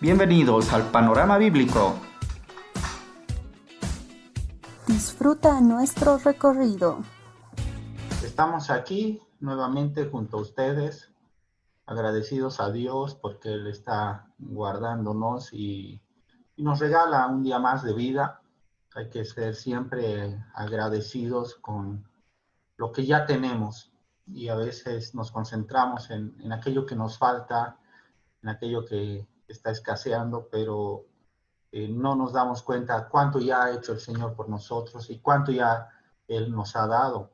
Bienvenidos al Panorama Bíblico. Disfruta nuestro recorrido. Estamos aquí nuevamente junto a ustedes, agradecidos a Dios porque Él está guardándonos y nos regala un día más de vida. Hay que ser siempre agradecidos con lo que ya tenemos y a veces nos concentramos en aquello que nos falta, en aquello que está escaseando, pero no nos damos cuenta cuánto ya ha hecho el Señor por nosotros y cuánto ya Él nos ha dado.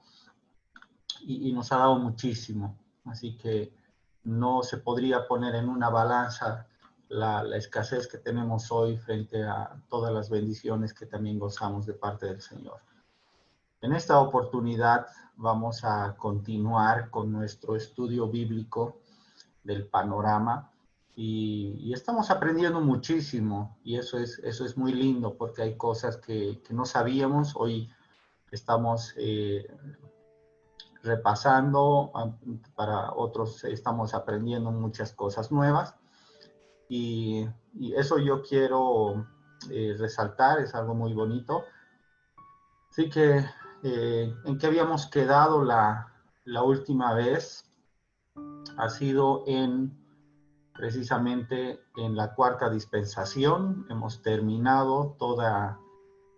Y nos ha dado muchísimo. Así que no se podría poner en una balanza la escasez que tenemos hoy frente a todas las bendiciones que también gozamos de parte del Señor. En esta oportunidad vamos a continuar con nuestro estudio bíblico del panorama y estamos aprendiendo muchísimo y eso es muy lindo porque hay cosas que no sabíamos. Hoy estamos repasando, para otros estamos aprendiendo muchas cosas nuevas y eso yo quiero resaltar, es algo muy bonito. Así que, ¿en qué habíamos quedado la última vez? Ha sido precisamente en la cuarta dispensación. Hemos terminado todo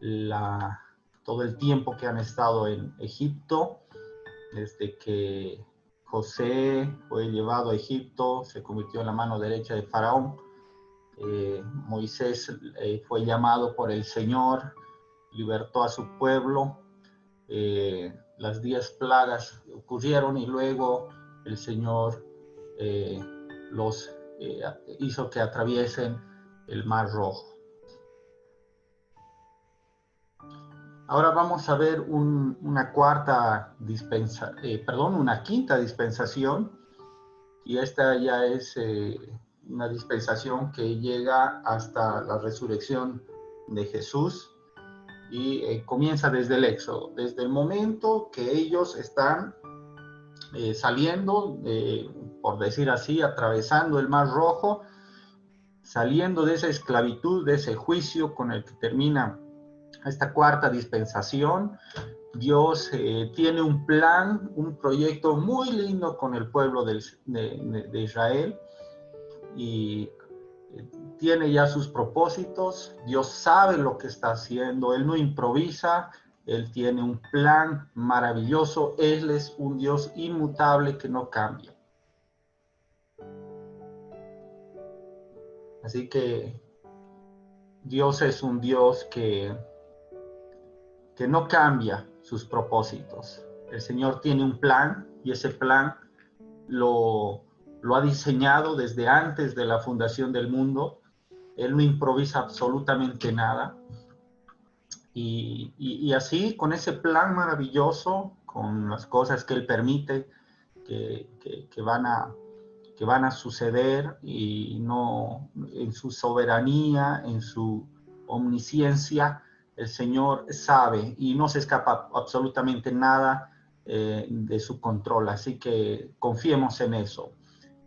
el tiempo que han estado en Egipto, desde que José fue llevado a Egipto, se convirtió en la mano derecha de Faraón. Moisés fue llamado por el Señor, libertó a su pueblo. Las 10 plagas ocurrieron y luego el Señor los hizo que atraviesen el Mar Rojo. Ahora vamos a ver una quinta dispensación, y esta ya es una dispensación que llega hasta la resurrección de Jesús y comienza desde el Éxodo, desde el momento que ellos están saliendo, por decir así, atravesando el Mar Rojo, saliendo de esa esclavitud, de ese juicio con el que termina esta cuarta dispensación. Dios tiene un plan, un proyecto muy lindo con el pueblo de Israel y tiene ya sus propósitos. Dios sabe lo que está haciendo, Él no improvisa, Él tiene un plan maravilloso. Él es un Dios inmutable que no cambia. Así que Dios es un Dios que no cambia sus propósitos. El Señor tiene un plan y ese plan lo ha diseñado desde antes de la fundación del mundo. Él no improvisa absolutamente nada. Y así, con ese plan maravilloso, con las cosas que Él permite que van a suceder, y no en su soberanía, en su omnisciencia, el Señor sabe y no se escapa absolutamente nada de su control. Así que confiemos en eso.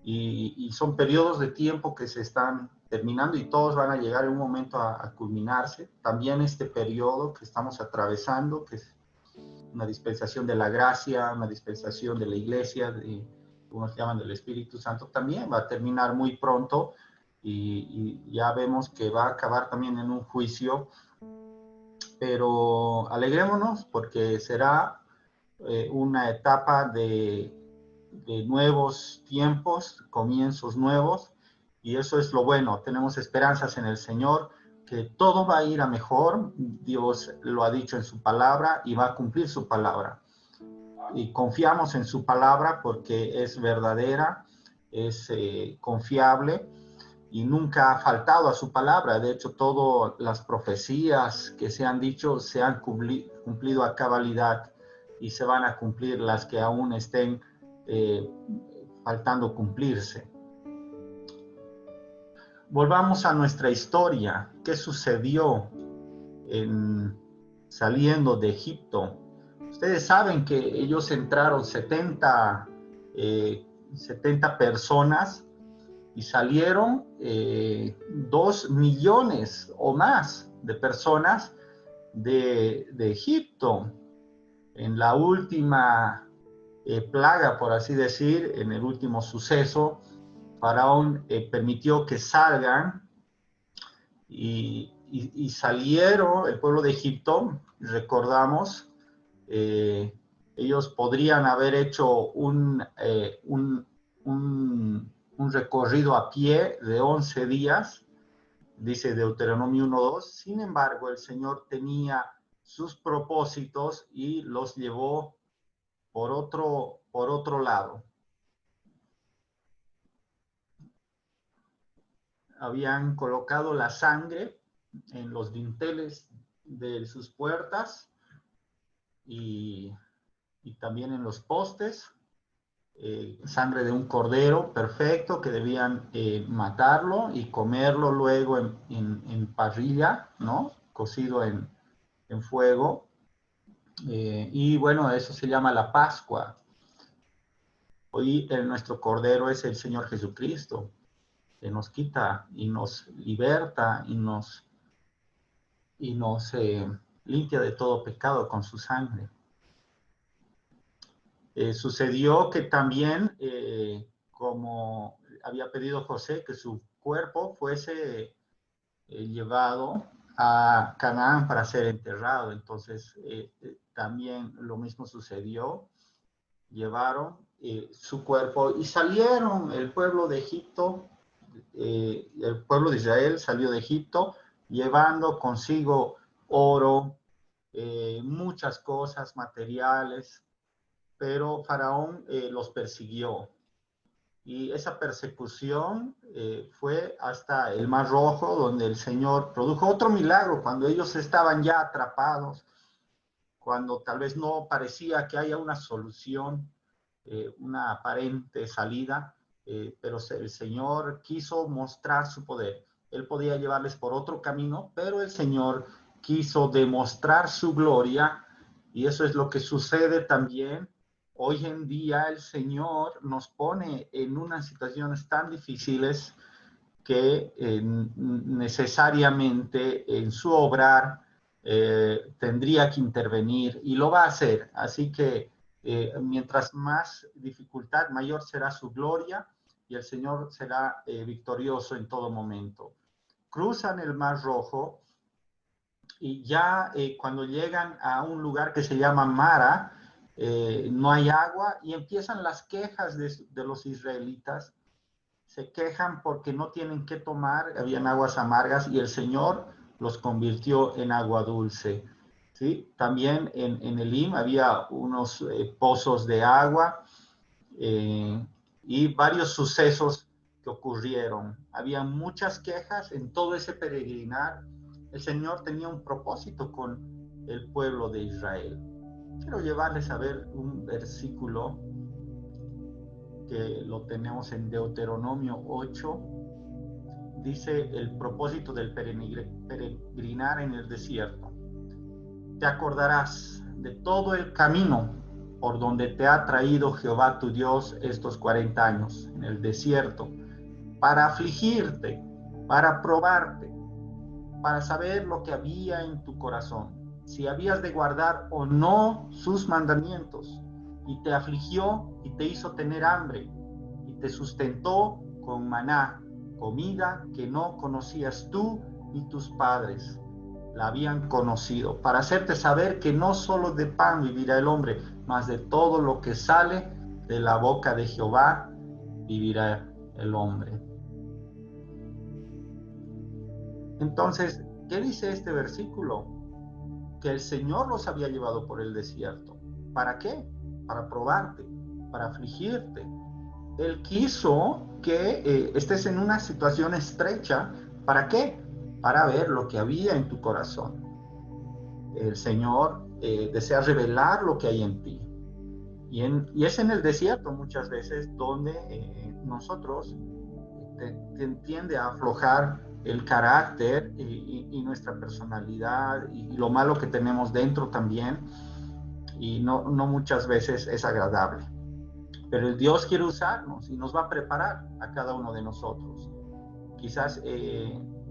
Y son periodos de tiempo que se están terminando y todos van a llegar en un momento a culminarse. También este periodo que estamos atravesando, que es una dispensación de la gracia, una dispensación de la iglesia, unos llaman del Espíritu Santo, también va a terminar muy pronto y ya vemos que va a acabar también en un juicio. Pero alegrémonos porque será una etapa de nuevos tiempos, comienzos nuevos, y eso es lo bueno. Tenemos esperanzas en el Señor, que todo va a ir a mejor. Dios lo ha dicho en su palabra y va a cumplir su palabra. Y confiamos en su palabra porque es verdadera, es confiable y nunca ha faltado a su palabra. De hecho, todas las profecías que se han dicho se han cumplido a cabalidad y se van a cumplir las que aún estén faltando cumplirse. Volvamos a nuestra historia. ¿Qué sucedió saliendo de Egipto? Ustedes saben que ellos entraron 70 personas y salieron 2 millones o más de personas de Egipto. En la última plaga, por así decir, en el último suceso, Faraón permitió que salgan y salieron el pueblo de Egipto. Recordamos, ellos podrían haber hecho un recorrido a pie de 11 días, dice Deuteronomio 1:2. Sin embargo, el Señor tenía sus propósitos y los llevó por otro lado. Habían colocado la sangre en los dinteles de sus puertas y también en los postes, sangre de un cordero perfecto que debían matarlo y comerlo luego en parrilla, ¿no? Cocido en fuego. Y bueno, eso se llama la Pascua. Hoy nuestro cordero es el Señor Jesucristo, que nos quita y nos liberta y nos limpia de todo pecado con su sangre. Sucedió que también, como había pedido José, que su cuerpo fuese llevado a Canaán para ser enterrado. Entonces, también lo mismo sucedió. Llevaron su cuerpo y salieron el pueblo de Egipto, el pueblo de Israel salió de Egipto llevando consigo oro, muchas cosas materiales, pero Faraón los persiguió. Y esa persecución fue hasta el Mar Rojo, donde el Señor produjo otro milagro, cuando ellos estaban ya atrapados, cuando tal vez no parecía que haya una solución, una aparente salida, pero el Señor quiso mostrar su poder. Él podía llevarles por otro camino, pero el Señor quiso demostrar su gloria, y eso es lo que sucede también. Hoy en día el Señor nos pone en unas situaciones tan difíciles que necesariamente en su obrar tendría que intervenir y lo va a hacer. Así que mientras más dificultad, mayor será su gloria y el Señor será victorioso en todo momento. Cruzan el Mar Rojo y ya cuando llegan a un lugar que se llama Mara, no hay agua y empiezan las quejas de los israelitas. Se quejan porque no tienen qué tomar, habían aguas amargas y el Señor los convirtió en agua dulce. ¿Sí? También en Elim había unos pozos de agua y varios sucesos que ocurrieron. Había muchas quejas en todo ese peregrinar. El Señor tenía un propósito con el pueblo de Israel. Quiero llevarles a ver un versículo que lo tenemos en Deuteronomio 8. Dice el propósito del peregrinar en el desierto. Te acordarás de todo el camino por donde te ha traído Jehová tu Dios estos 40 años en el desierto, para afligirte, para probarte, para saber lo que había en tu corazón, si habías de guardar o no sus mandamientos. Y te afligió y te hizo tener hambre, y te sustentó con maná, comida que no conocías tú ni tus padres la habían conocido, para hacerte saber que no solo de pan vivirá el hombre, mas de todo lo que sale de la boca de Jehová vivirá el hombre. Entonces, ¿qué dice este versículo? Que el Señor los había llevado por el desierto. ¿Para qué? Para probarte, para afligirte. Él quiso que estés en una situación estrecha. ¿Para qué? Para ver lo que había en tu corazón. El Señor desea revelar lo que hay en ti. Y es en el desierto muchas veces donde nosotros tiende a aflojar el carácter y nuestra personalidad y lo malo que tenemos dentro también, y no muchas veces es agradable. pero el Dios quiere usarnos y nos va a preparar a cada uno de nosotros. Quizás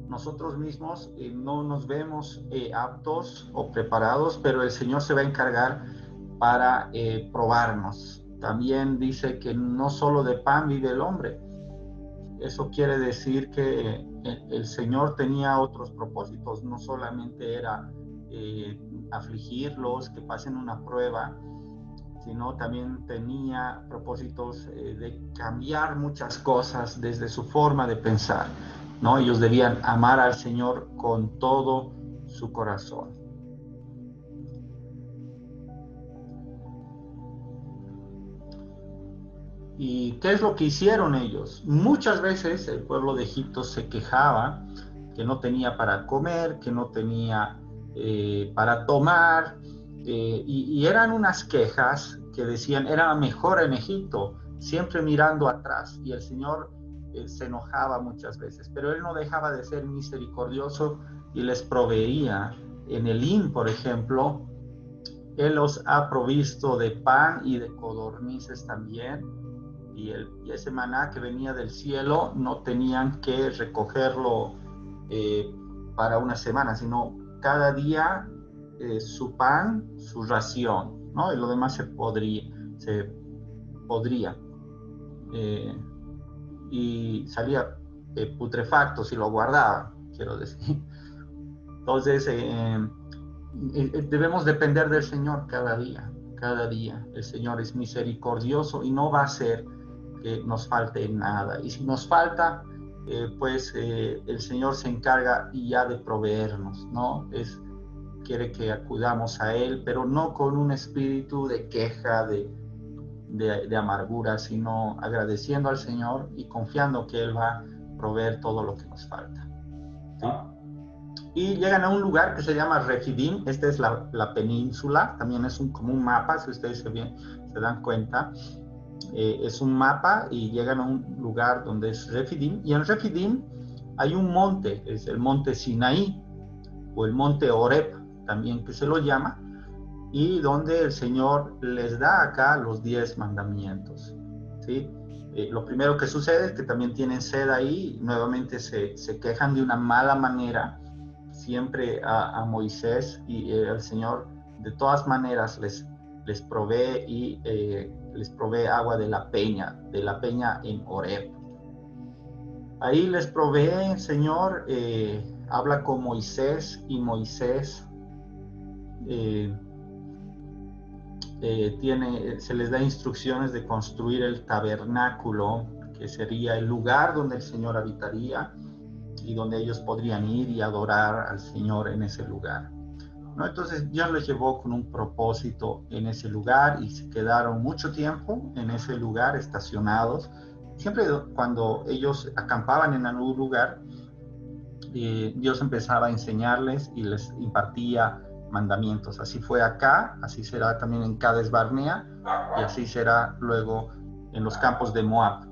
nosotros mismos no nos vemos aptos o preparados, pero el Señor se va a encargar para probarnos. También dice que no solo de pan vive el hombre. Eso quiere decir que el Señor tenía otros propósitos, no solamente era afligirlos, que pasen una prueba, sino también tenía propósitos de cambiar muchas cosas desde su forma de pensar, ¿no? Ellos debían amar al Señor con todo su corazón. ¿Y qué es lo que hicieron ellos? Muchas veces el pueblo de Egipto se quejaba que no tenía para comer, que no tenía para tomar, y eran unas quejas que decían era mejor en Egipto, siempre mirando atrás, y el Señor se enojaba muchas veces, pero Él no dejaba de ser misericordioso y les proveía. En Elín, por ejemplo, Él los ha provisto de pan y de codornices también, y ese maná que venía del cielo no tenían que recogerlo para una semana, sino cada día su pan, su ración, ¿no? Y lo demás se podría. Y salía putrefacto si lo guardaban, quiero decir. Entonces, debemos depender del Señor cada día, cada día. El Señor es misericordioso y no va a hacer que nos falte nada. Y si nos falta, el Señor se encarga ya de proveernos, ¿no? Quiere que acudamos a Él, pero no con un espíritu de queja, de amargura, sino agradeciendo al Señor y confiando que Él va a proveer todo lo que nos falta, ¿sí? Y llegan a un lugar que se llama Refidim. Esta es la península, también es como un mapa, si ustedes se dan cuenta. Es un mapa y llegan a un lugar donde es Refidim, y en Refidim hay un monte, es el monte Sinaí o el monte Horeb también que se lo llama, y donde el Señor les da acá los 10 mandamientos, ¿sí? Lo primero que sucede es que también tienen sed ahí, nuevamente se quejan de una mala manera siempre a Moisés, y el Señor de todas maneras les provee y les provee agua de la peña en Horeb. Ahí les provee el Señor, habla con Moisés, y Moisés se les da instrucciones de construir el tabernáculo, que sería el lugar donde el Señor habitaría y donde ellos podrían ir y adorar al Señor en ese lugar, ¿no? Entonces Dios les llevó con un propósito en ese lugar y se quedaron mucho tiempo en ese lugar estacionados. Siempre cuando ellos acampaban en algún lugar, Dios empezaba a enseñarles y les impartía mandamientos. Así fue acá, así será también en Cades Barnea, y así será luego en los campos de Moab.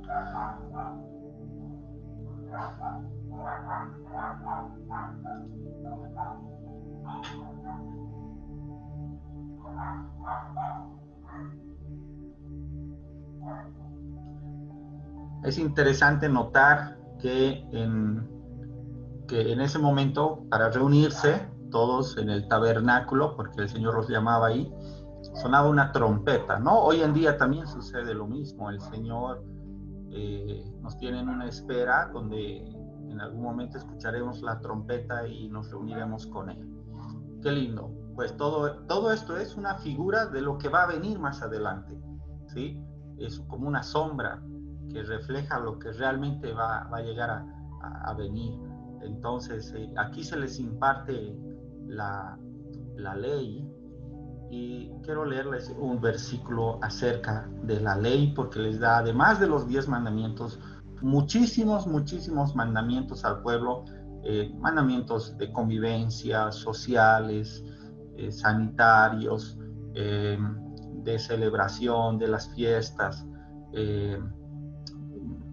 Es interesante notar que en ese momento, para reunirse todos en el tabernáculo, porque el Señor los llamaba ahí, sonaba una trompeta, ¿no? Hoy en día también sucede lo mismo. El Señor nos tiene en una espera donde en algún momento escucharemos la trompeta y nos reuniremos con Él. Qué lindo. Pues todo esto es una figura de lo que va a venir más adelante, ¿sí? Es como una sombra que refleja lo que realmente va a llegar a venir. Entonces, aquí se les imparte la ley, y quiero leerles un versículo acerca de la ley, porque les da, además de los 10 mandamientos, muchísimos mandamientos al pueblo, mandamientos de convivencia, sociales, sanitarios, de celebración de las fiestas,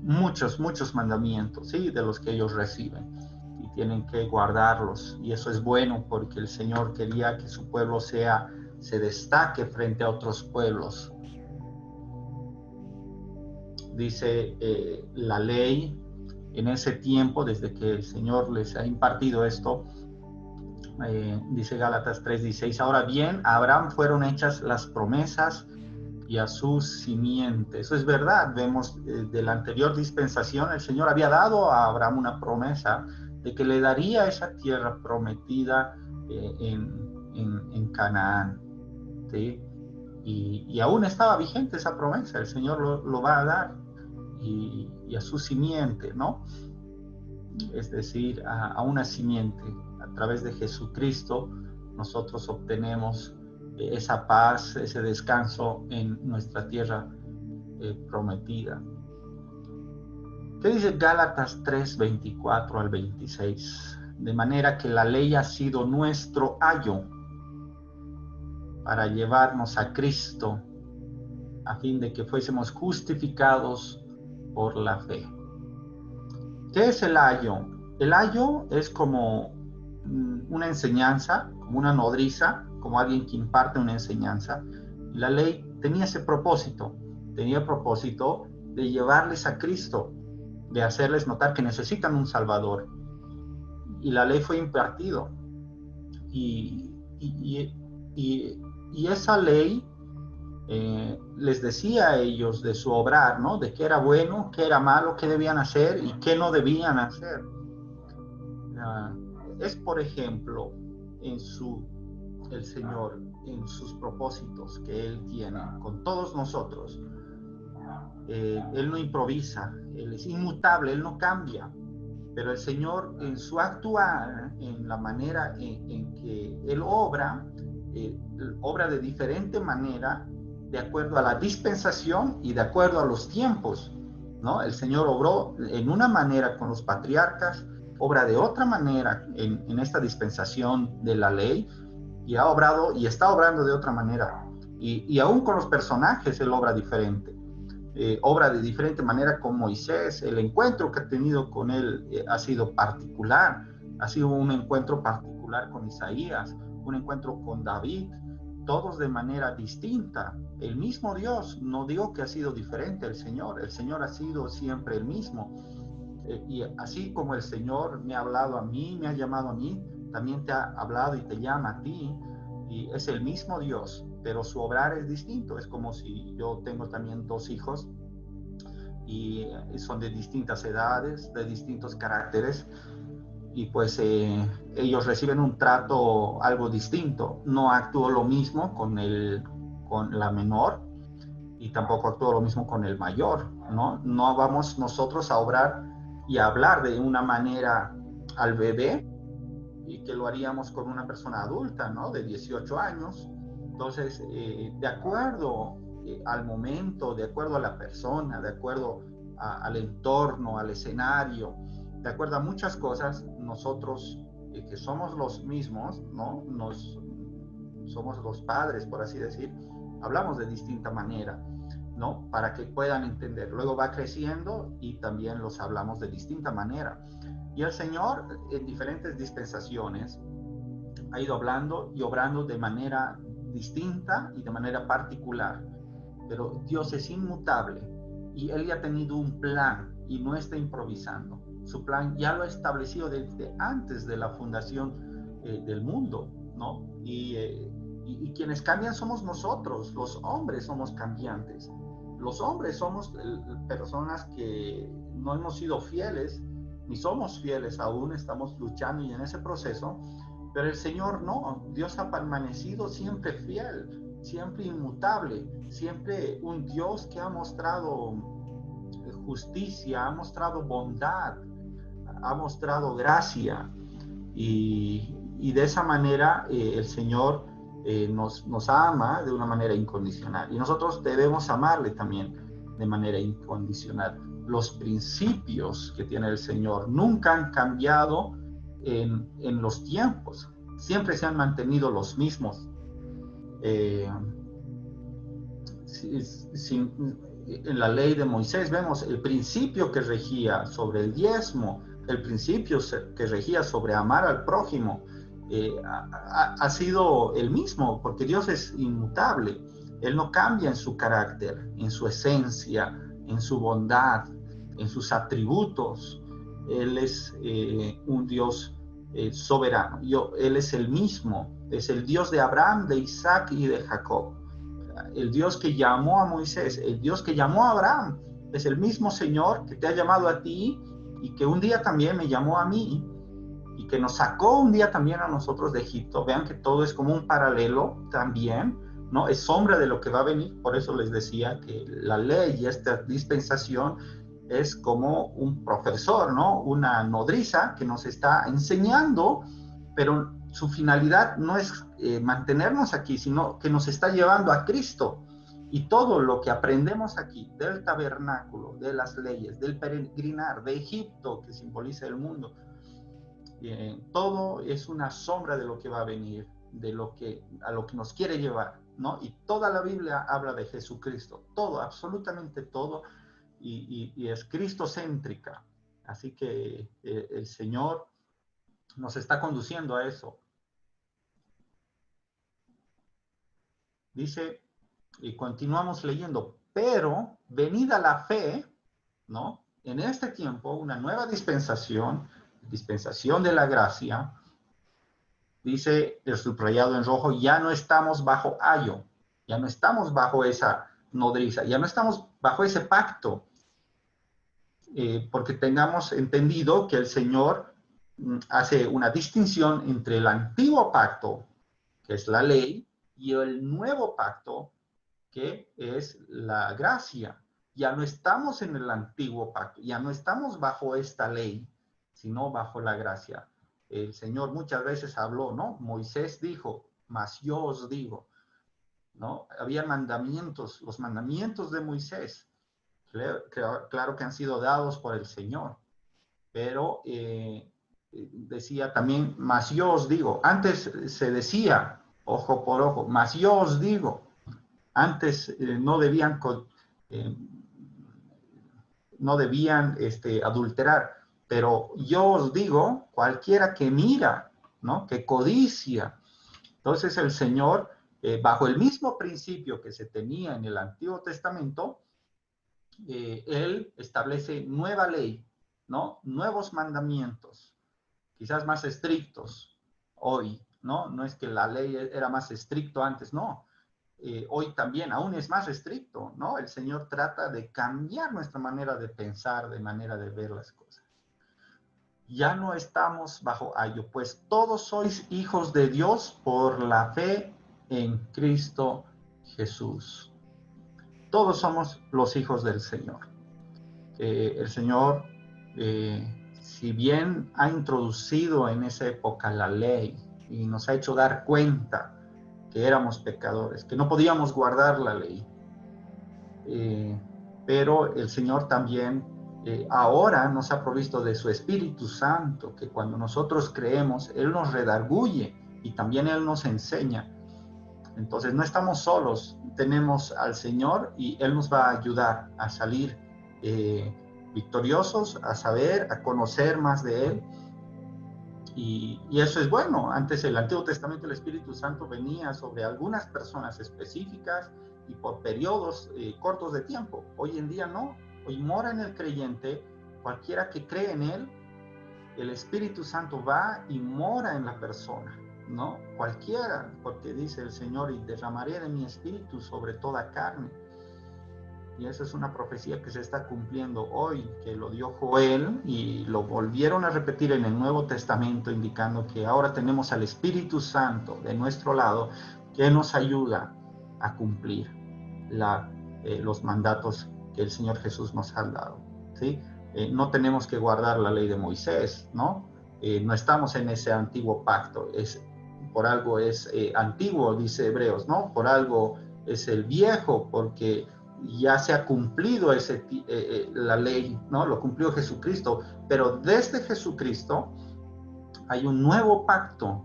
muchos mandamientos, ¿sí? De los que ellos reciben, y tienen que guardarlos, y eso es bueno porque el Señor quería que su pueblo se destaque frente a otros pueblos. dice la ley en ese tiempo, desde que el Señor les ha impartido esto, dice Gálatas 3:16, ahora bien, a Abraham fueron hechas las promesas y a su simiente. Eso es verdad. Vemos de la anterior dispensación, el Señor había dado a Abraham una promesa de que le daría esa tierra prometida en Canaán, ¿sí? Y aún estaba vigente esa promesa. El Señor lo va a dar y a su simiente, ¿no? Es decir, a una simiente. A través de Jesucristo nosotros obtenemos esa paz, ese descanso en nuestra tierra prometida. ¿Qué dice Gálatas 3:24 al 26? De manera que la ley ha sido nuestro ayo para llevarnos a Cristo, a fin de que fuésemos justificados por la fe. ¿Qué es el ayo? El ayo es como una enseñanza, como una nodriza, como alguien que imparte una enseñanza. La ley tenía ese propósito, tenía el propósito de llevarles a Cristo, de hacerles notar que necesitan un Salvador. Y la ley fue impartido. Y esa ley les decía a ellos de su obrar, ¿no? De qué era bueno, qué era malo, qué debían hacer y qué no debían hacer. Es, por ejemplo, el Señor, en sus propósitos que Él tiene con todos nosotros. Él no improvisa, Él es inmutable, Él no cambia. Pero el Señor, en su actuar, en la manera en que Él obra de diferente manera, de acuerdo a la dispensación y de acuerdo a los tiempos, ¿no? El Señor obró en una manera con los patriarcas, obra de otra manera en esta dispensación de la ley, y ha obrado y está obrando de otra manera. Y aún con los personajes Él obra diferente. Obra de diferente manera con Moisés. El encuentro que ha tenido con él ha sido particular. Ha sido un encuentro particular con Isaías, un encuentro con David, todos de manera distinta. El mismo Dios, no digo que ha sido diferente el Señor ha sido siempre el mismo. Y así como el Señor me ha hablado a mí, me ha llamado a mí, también te ha hablado y te llama a ti, y es el mismo Dios, pero su obrar es distinto. Es como si yo tengo también 2 hijos y son de distintas edades, de distintos caracteres, y pues ellos reciben un trato algo distinto. No actúo lo mismo con la menor y tampoco actúo lo mismo con el mayor, ¿no? No vamos nosotros a obrar y a hablar de una manera al bebé y que lo haríamos con una persona adulta, ¿no? De 18 años. Entonces, de acuerdo al momento, de acuerdo a la persona, de acuerdo al entorno, al escenario, de acuerdo a muchas cosas, nosotros que somos los mismos, ¿no? Somos los padres, por así decir, hablamos de distinta manera, ¿no? Para que puedan entender. Luego va creciendo y también los hablamos de distinta manera. Y el Señor, en diferentes dispensaciones, ha ido hablando y obrando de manera distinta y de manera particular. Pero Dios es inmutable y Él ya ha tenido un plan y no está improvisando. Su plan ya lo ha establecido desde antes de la fundación del mundo, ¿no? Y quienes cambian somos nosotros, los hombres somos cambiantes. Los hombres somos personas que no hemos sido fieles, ni somos fieles aún, estamos luchando y en ese proceso, pero el Señor no. Dios ha permanecido siempre fiel, siempre inmutable, siempre un Dios que ha mostrado justicia, ha mostrado bondad, ha mostrado gracia, y de esa manera el Señor nos ama de una manera incondicional, y nosotros debemos amarle también de manera incondicional. Los principios que tiene el Señor nunca han cambiado en los tiempos, siempre se han mantenido los mismos. En la ley de Moisés vemos el principio que regía sobre el diezmo, el principio que regía sobre amar al prójimo, ha sido el mismo, porque Dios es inmutable. Él no cambia en su carácter, en su esencia, en su bondad, en sus atributos. Él es un Dios soberano. Él es el mismo, es el Dios de Abraham, de Isaac y de Jacob. El Dios que llamó a Moisés, el Dios que llamó a Abraham, es el mismo Señor que te ha llamado a ti y que un día también me llamó a mí y que nos sacó un día también a nosotros de Egipto. Vean que todo es como un paralelo también, ¿no? Es sombra de lo que va a venir. Por eso les decía que la ley y esta dispensación es como un profesor, ¿no? Una nodriza que nos está enseñando, pero su finalidad no es mantenernos aquí, sino que nos está llevando a Cristo. Y todo lo que aprendemos aquí, del tabernáculo, de las leyes, del peregrinar, de Egipto, que simboliza el mundo, todo es una sombra de lo que va a venir, a lo que nos quiere llevar, ¿no? Y toda la Biblia habla de Jesucristo, todo, absolutamente todo, y es cristocéntrica. Así que el Señor nos está conduciendo a eso. Dice, y continuamos leyendo, pero venida la fe, ¿no? En este tiempo, una nueva dispensación de la gracia, dice el subrayado en rojo, ya no estamos bajo ayo, ya no estamos bajo esa nodriza, ya no estamos bajo ese pacto, porque tengamos entendido que el Señor hace una distinción entre el antiguo pacto, que es la ley, y el nuevo pacto, que es la gracia. Ya no estamos en el antiguo pacto, ya no estamos bajo esta ley, sino bajo la gracia. El Señor muchas veces habló, ¿no? Moisés dijo, mas yo os digo, ¿no? Había mandamientos, los mandamientos de Moisés, claro que han sido dados por el Señor, pero decía también, mas yo os digo, antes se decía, ojo por ojo, mas yo os digo, antes no debían adulterar, pero yo os digo, cualquiera que mira, ¿no? Que codicia. Entonces el Señor, bajo el mismo principio que se tenía en el Antiguo Testamento, Él establece nueva ley, ¿no? Nuevos mandamientos, quizás más estrictos hoy, ¿no? No es que la ley era más estricto antes, no. Hoy también aún es más estricto, ¿no? El Señor trata de cambiar nuestra manera de pensar, de manera de ver las cosas. Ya no estamos bajo ayo, pues todos sois hijos de Dios por la fe en Cristo Jesús. Todos somos los hijos del Señor. El Señor, si bien ha introducido en esa época la ley y nos ha hecho dar cuenta que éramos pecadores, que no podíamos guardar la ley, pero el Señor también ahora nos ha provisto de su Espíritu Santo, que cuando nosotros creemos, Él nos redarguye y también Él nos enseña. Entonces no estamos solos, tenemos al Señor y Él nos va a ayudar a salir victoriosos, a saber, a conocer más de Él. Y eso es bueno. Antes el Antiguo Testamento, el Espíritu Santo venía sobre algunas personas específicas y por periodos cortos de tiempo. Hoy en día no. Hoy mora en el creyente, cualquiera que cree en Él, el Espíritu Santo va y mora en la persona, ¿no? Cualquiera, porque dice el Señor, y derramaré de mi Espíritu sobre toda carne. Y esa es una profecía que se está cumpliendo hoy, que lo dio Joel y lo volvieron a repetir en el Nuevo Testamento, indicando que ahora tenemos al Espíritu Santo de nuestro lado que nos ayuda a cumplir los mandatos que el Señor Jesús nos ha dado, ¿sí? No tenemos que guardar la ley de Moisés, ¿no? No estamos en ese antiguo pacto, por algo es antiguo, dice Hebreos, ¿no? Por algo es el viejo, porque ya se ha cumplido la ley, ¿no? Lo cumplió Jesucristo, pero desde Jesucristo hay un nuevo pacto,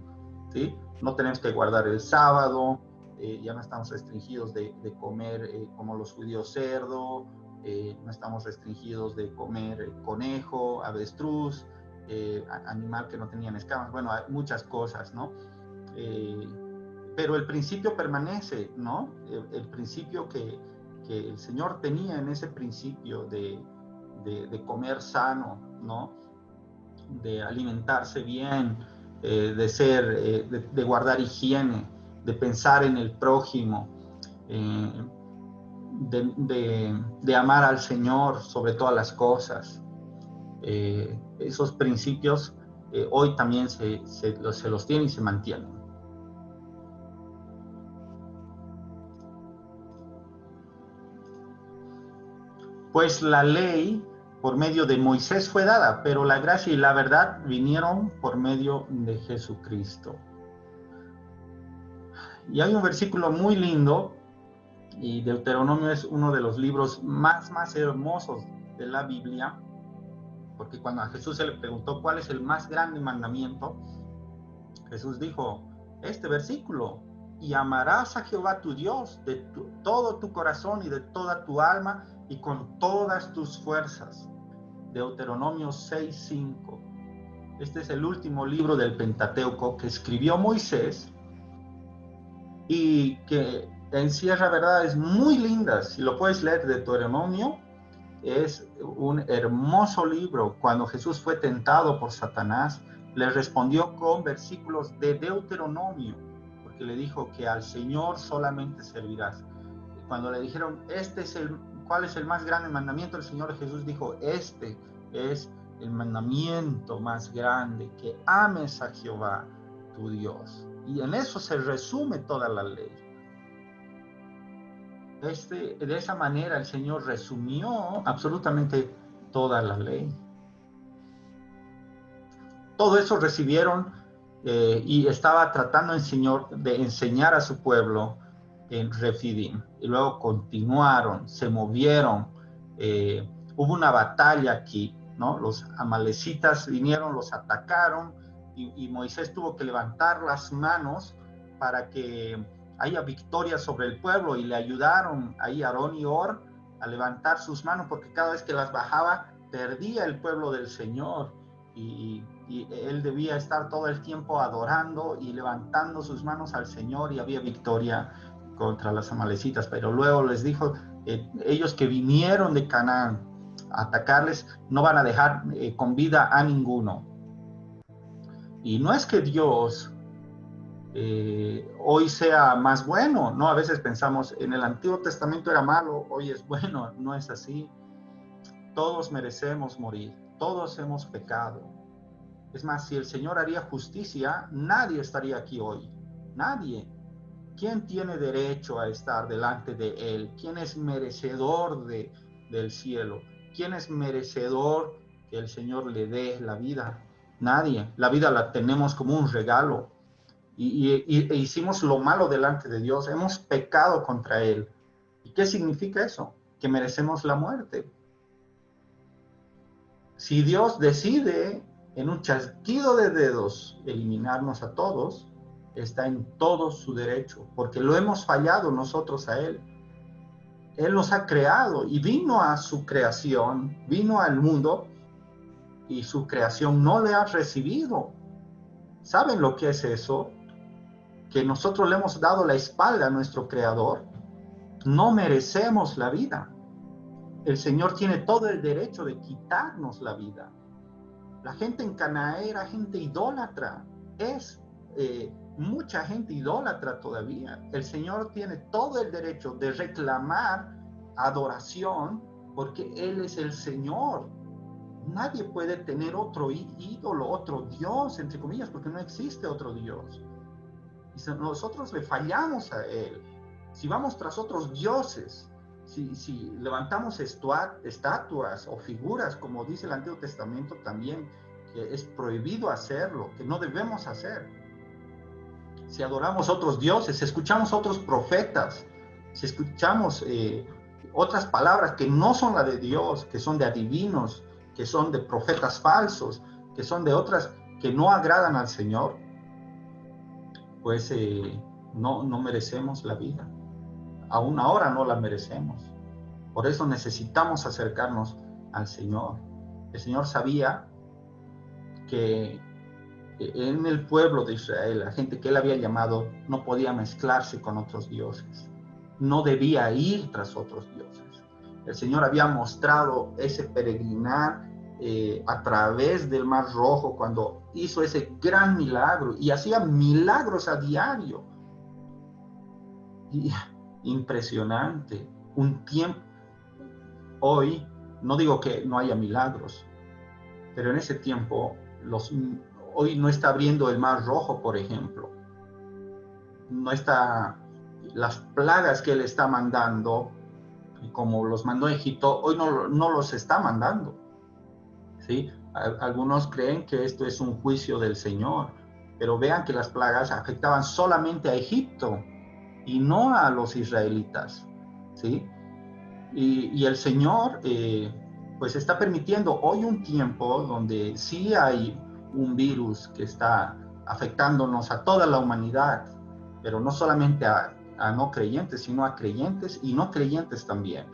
¿sí? No tenemos que guardar el sábado, ya no estamos restringidos de comer como los judíos cerdo, no estamos restringidos de comer conejo, avestruz, animal que no tenían escamas, bueno, hay muchas cosas, ¿no? Pero el principio permanece, ¿no? El principio que que el Señor tenía en ese principio de comer sano, ¿no? De alimentarse bien, de guardar higiene, de pensar en el prójimo, de amar al Señor sobre todas las cosas. Esos principios hoy también se los tiene y se mantienen. Pues la ley por medio de Moisés fue dada, pero la gracia y la verdad vinieron por medio de Jesucristo. Y hay un versículo muy lindo, y Deuteronomio es uno de los libros más hermosos de la Biblia, porque cuando a Jesús se le preguntó cuál es el más grande mandamiento, Jesús dijo este versículo: y amarás a Jehová tu Dios de todo tu corazón y de toda tu alma y con todas tus fuerzas. Deuteronomio 6:5. Este es el último libro del Pentateuco que escribió Moisés y que encierra verdades muy lindas. Si lo puedes leer, Deuteronomio es un hermoso libro. Cuando Jesús fue tentado por Satanás, le respondió con versículos de Deuteronomio, porque le dijo que al Señor solamente servirás. Cuando le dijeron, ¿cuál es el más grande mandamiento? El Señor Jesús dijo, este es el mandamiento más grande, que ames a Jehová tu Dios. Y en eso se resume toda la ley. De esa manera el Señor resumió absolutamente toda la ley. Todo eso recibieron y estaba tratando el Señor de enseñar a su pueblo en Refidim. Y luego continuaron, se movieron, hubo una batalla aquí, ¿no? Los amalecitas vinieron, los atacaron y Moisés tuvo que levantar las manos para que haya victoria sobre el pueblo, y le ayudaron ahí Aarón y Hor a levantar sus manos, porque cada vez que las bajaba perdía el pueblo del Señor, y él debía estar todo el tiempo adorando y levantando sus manos al Señor, y había victoria contra las amalecitas. Pero luego les dijo, ellos que vinieron de Canaán a atacarles no van a dejar con vida a ninguno. Y no es que Dios hoy sea más bueno, ¿no? A veces pensamos, en el Antiguo Testamento era malo, hoy es bueno. No es así. Todos merecemos morir, todos hemos pecado. Es más, si el Señor haría justicia, nadie estaría aquí hoy. Nadie. ¿Quién tiene derecho a estar delante de Él? ¿Quién es merecedor del cielo? ¿Quién es merecedor que el Señor le dé la vida? Nadie. La vida la tenemos como un regalo. E hicimos lo malo delante de Dios. Hemos pecado contra Él. ¿Y qué significa eso? Que merecemos la muerte. Si Dios decide en un chasquido de dedos eliminarnos a todos, está en todo su derecho, porque lo hemos fallado nosotros a Él. Él nos ha creado y vino a su creación, vino al mundo, y su creación no le ha recibido. ¿Saben lo que es eso? Que nosotros le hemos dado la espalda a nuestro Creador. No merecemos la vida. El Señor tiene todo el derecho de quitarnos la vida. La gente en Canaán era gente idólatra. Es mucha gente idólatra todavía. El Señor tiene todo el derecho de reclamar adoración, porque Él es el Señor. Nadie puede tener otro ídolo, otro Dios, entre comillas, porque no existe otro Dios. Y si nosotros le fallamos a Él, si vamos tras otros dioses, si levantamos estatuas o figuras, como dice el Antiguo Testamento también, que es prohibido hacerlo, que no debemos hacer. Si adoramos otros dioses, si escuchamos otros profetas, si escuchamos otras palabras que no son la de Dios, que son de adivinos, que son de profetas falsos, que son de otras que no agradan al Señor, pues no merecemos la vida. Aún ahora no la merecemos. Por eso necesitamos acercarnos al Señor. El Señor sabía que en el pueblo de Israel, la gente que Él había llamado, no podía mezclarse con otros dioses. no debía ir tras otros dioses. El Señor había mostrado ese peregrinar a través del Mar Rojo cuando hizo ese gran milagro y hacía milagros a diario. Y, impresionante. Un tiempo. Hoy, no digo que no haya milagros, pero en ese tiempo, hoy no está abriendo el Mar Rojo, por ejemplo. No está, las plagas que Él está mandando, como los mandó a Egipto, hoy no los está mandando. ¿Sí? Algunos creen que esto es un juicio del Señor, pero vean que las plagas afectaban solamente a Egipto y no a los israelitas. ¿Sí? Y el Señor pues está permitiendo hoy un tiempo donde sí hay un virus que está afectándonos a toda la humanidad, pero no solamente a no creyentes, sino a creyentes y no creyentes también.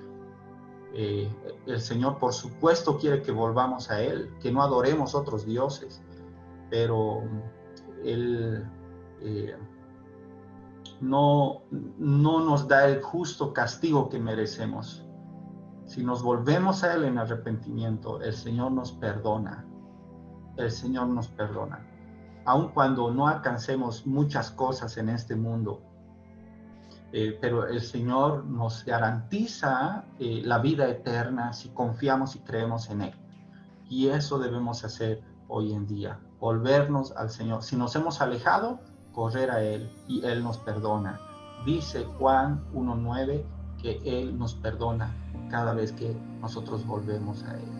El Señor, por supuesto, quiere que volvamos a Él, que no adoremos otros dioses, pero Él no nos da el justo castigo que merecemos. Si nos volvemos a Él en arrepentimiento, el Señor nos perdona. El Señor nos perdona. Aun cuando no alcancemos muchas cosas en este mundo, pero el Señor nos garantiza la vida eterna si confiamos y creemos en Él. Y eso debemos hacer hoy en día, volvernos al Señor. Si nos hemos alejado, correr a Él y Él nos perdona. Dice Juan 1:9 que Él nos perdona cada vez que nosotros volvemos a Él.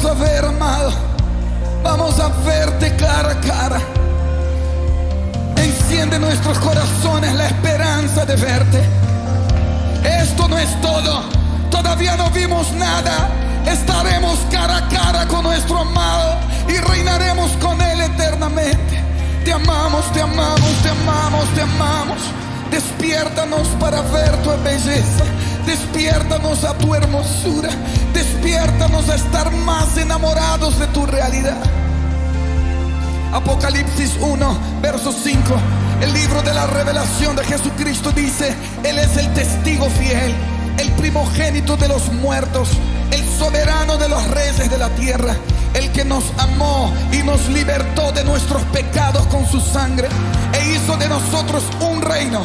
a ver, amado. Vamos a verte cara a cara. Enciende nuestros corazones la esperanza de verte. Esto no es todo. Todavía no vimos nada. Estaremos cara a cara con nuestro amado y reinaremos con Él eternamente. Te amamos, te amamos, te amamos, te amamos. Despiértanos para ver tu belleza. Despiértanos a tu hermosura. Despiértanos a estar más enamorados de tu realidad. Apocalipsis 1, verso 5. El libro de la revelación de Jesucristo dice: Él es el testigo fiel, el primogénito de los muertos, el soberano de los reyes de la tierra, el que nos amó y nos libertó de nuestros pecados con su sangre, e hizo de nosotros un reino,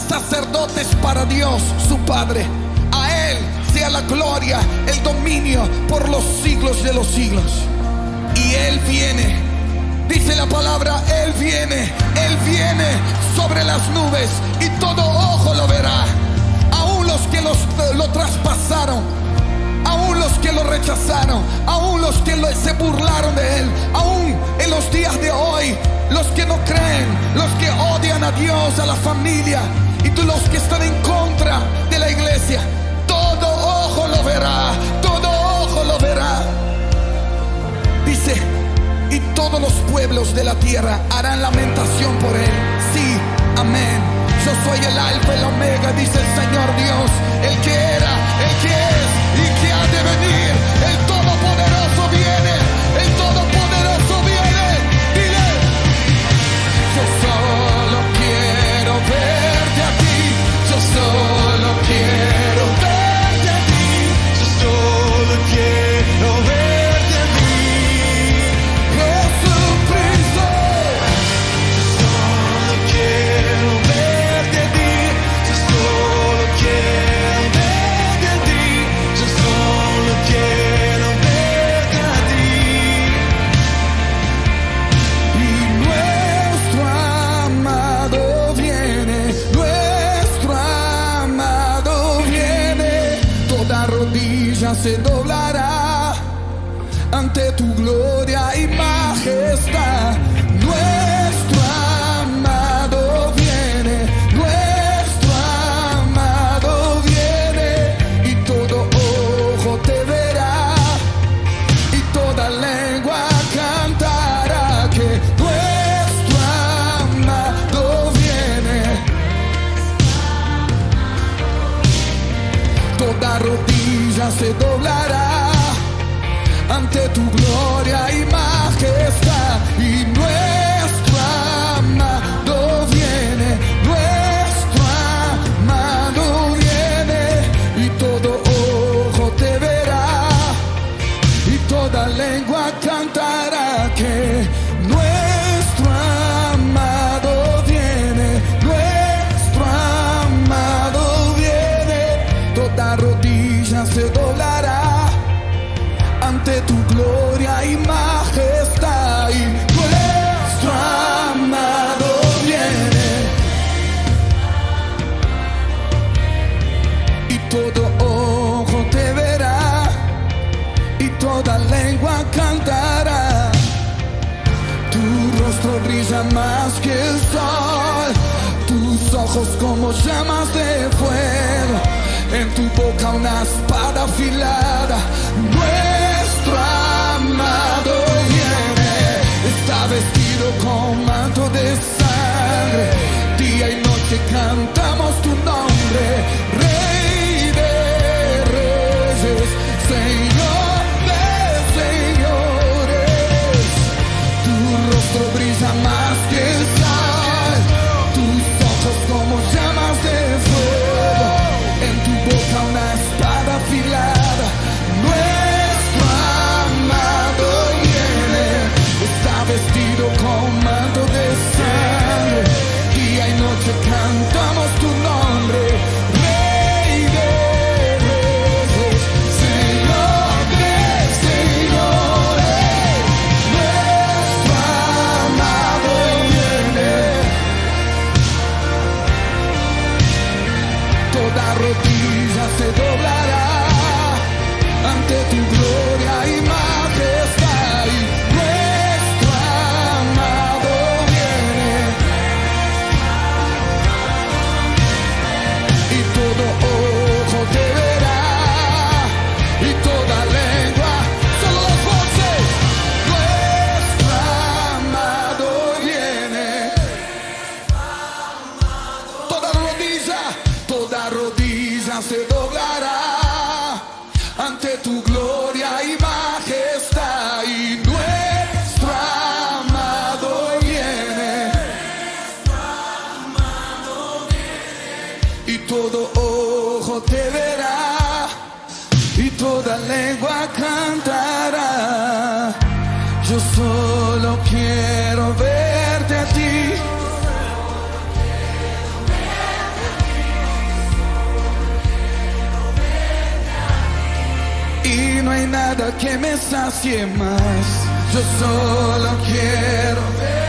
sacerdotes para Dios su Padre. A Él sea la gloria, el dominio por los siglos de los siglos. Y Él viene, dice la palabra, Él viene sobre las nubes, y todo ojo lo verá, aún los que lo traspasaron, aún los que lo rechazaron, aún los que se burlaron de Él, aún en los días de hoy, los que no creen, los que odian a Dios, a la familia, y los que están en contra de la iglesia. Todo ojo lo verá, todo ojo lo verá. Dice: y todos los pueblos de la tierra harán lamentación por Él. Sí, amén. Yo soy el alfa y la omega, dice el Señor Dios, el que era, el que es y que ha de venir. El Todopoderoso viene, el Todopoderoso viene. Dile: yo solo quiero verte a ti, yo solo quiero verte a ti, yo solo quiero verte a ti. Jesucristo, yo solo quiero verte a ti, yo solo quiero verte a ti, yo solo quiero verte a ti. Y nuestro amado viene, nuestro amado viene. Toda rodilla se doblará ante tu gloria y majestad. Nuestro amado viene, nuestro amado viene, y todo ojo te verá, y toda lengua cantará que nuestro amado viene. Toda rodilla se doblará ante tu gloria y majestad. Y nuestro amado viene, nuestro amado viene, y todo ojo te verá, y toda lengua cantará que nuestro amado viene, nuestro amado viene. Toda rodilla se doblará ante tu gloria y majestad. Y nuestro amado viene, y todo ojo te verá, y toda lengua cantará. Tu rostro brilla más que el sol, tus ojos como llamas de fuego, en tu boca una espada afilada. Nuestro amado viene, está vestido con manto de sangre. Día y noche cantamos tu nombre, Rey de reyes, Señor de señores. Tu rostro brilla más que el sol, tus ojos como llamas de fuego, en tu boca una espada afilada. Nuestro amado viene, está vestido con manto de sangre. Día y noche cantamos tu nombre, Rey ante tu gloria y majestad, y nuestro amado viene, y todo ojo te verá, y toda lengua cantará. Yo solo quiero verte a ti. Y no hay nada que me sacie más. Yo solo quiero ver.